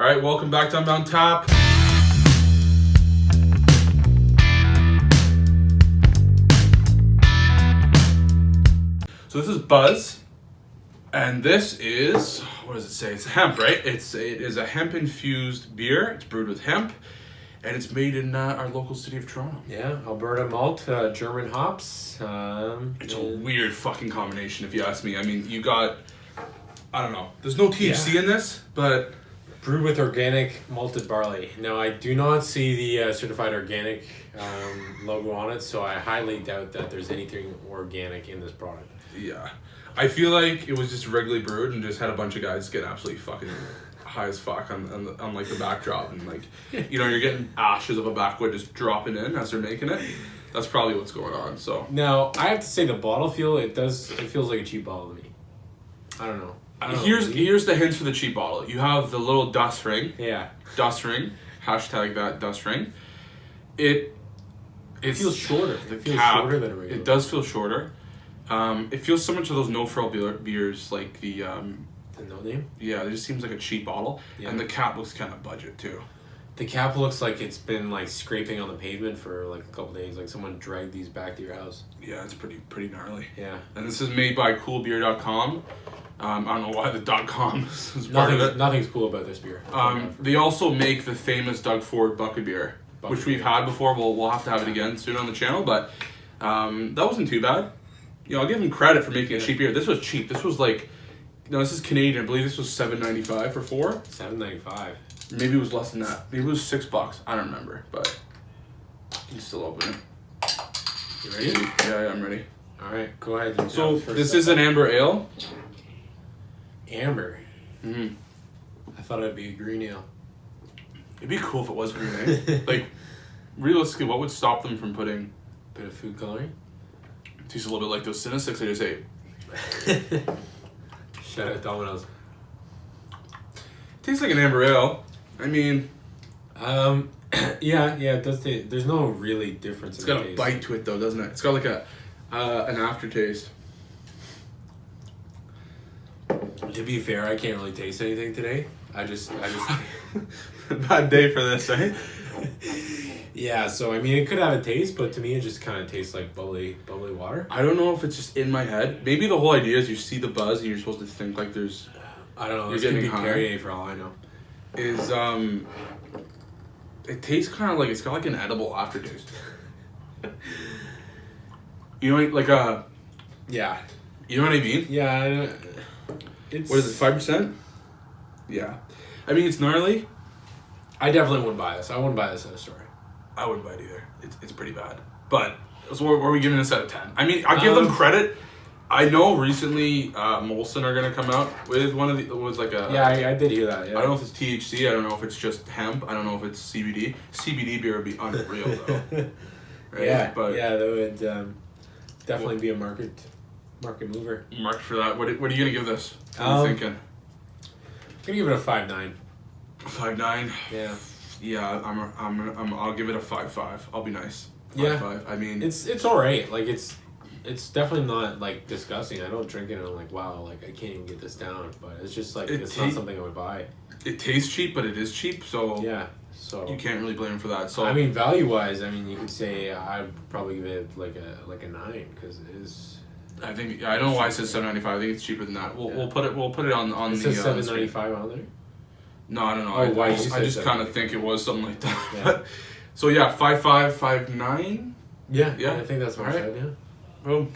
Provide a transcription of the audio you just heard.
All right, welcome back to Unbound Tap. So this is Buzz, and this is, what does it say? It's hemp, right? It is a hemp infused beer. It's brewed with hemp, and it's made in our local city of Toronto. Yeah, Alberta malt, German hops. It's a weird fucking combination, if you ask me. I mean, you got, I don't know. There's no THC in this, but brewed with organic malted barley. Now, I do not see the certified organic logo on it, so I highly doubt that there's anything organic in this product. yeah. I feel like it was just regularly brewed and just had a bunch of guys get absolutely fucking high as fuck on like the backdrop, and like, you know, you're getting ashes of a backwood just dropping in as they're making it. That's probably what's going on. So now, I have to say the bottle feel, it feels like a cheap bottle to me. I don't know. Here's the hints for the cheap bottle. You have the little dust ring. Yeah. Dust ring. Hashtag that dust ring. It feels shorter. It feels cap, shorter than a regular. It does feel shorter. It feels similar to those no-frill beers, like the No Name? Yeah, it just seems like a cheap bottle. Yeah. And the cap looks kind of budget too. The cap looks like it's been like scraping on the pavement for like a couple days. Like someone dragged these back to your house. Yeah, it's pretty gnarly. Yeah. And this is made by coolbeer.com. I don't know why the .com is part of it. Nothing's cool about this beer. They also make the famous Doug Ford Bucket Beer, which we've had before. We'll have to have it again soon on the channel, but that wasn't too bad. You know, I'll give them credit for making a cheap beer. This was cheap. This was like, no, this is Canadian. I believe this was $7.95 for 4. $7.95. Maybe it was less than that. Maybe it was $6. I don't remember, but you can still open it. You ready? Yeah, I'm ready. All right, go ahead. So this is an amber ale. Amber. Mm-hmm. I thought it'd be a green ale. It'd be cool if it was green, eh? Like, realistically, what would stop them from putting Bit of food coloring. tastes a little bit like those Cinesticks I just ate. Shout out Domino's. Tastes like an amber ale. I mean, yeah, it does taste. There's no really difference. It's got a bite to it though, doesn't it? It's got like a an aftertaste. To be fair, I can't really taste anything today. I just. Bad day for this, eh? Yeah, so I mean, it could have a taste, but to me, it just kind of tastes like bubbly water. I don't know if it's just in my head. Maybe the whole idea is you see the buzz and you're supposed to think like there's. I don't know. You're This could getting be high. Perrier for all I know. Is it tastes kind of like it's got like an edible aftertaste. You know, like a. Yeah. You know what I mean? Yeah. It's. What is it? 5%? Yeah. I mean, it's gnarly. I definitely wouldn't buy this. I wouldn't buy this at a store. I wouldn't buy it either. It's pretty bad. But so what are we giving this out of 10? I mean, I give them credit. I know recently Molson are gonna come out with one of the like a. Yeah, I did hear that. Yeah. I don't know if it's THC. I don't know if it's just hemp. I don't know if it's CBD. CBD beer would be unreal though. Right? Yeah, but yeah, that would definitely be a market mover. mark for that. What are you gonna give this? What are you thinking? I'm gonna give it a 5.9. 5.9. Yeah. Yeah, I'll give it a 5.5. I'll be nice. 5.5. Yeah. I mean, It's all right. Like it's definitely not like disgusting. I don't drink it and I'm like, wow, like I can't even get this down. But it's just like it's not something I would buy. it tastes cheap, but it is cheap, so Yeah. So you can't really blame them for that. So I mean, value wise, I mean, you could say I'd probably give it like a 9 because it is. I think I don't know why it says $7.95. I think it's cheaper than that. We'll put it on It the. says $7.95 on there. No, I don't know. Oh, why I you just said kind of think it was something like that. Yeah. So yeah, 5.5, 5.9. Yeah, Yeah. I think that's what I Alright. said. Yeah. Boom.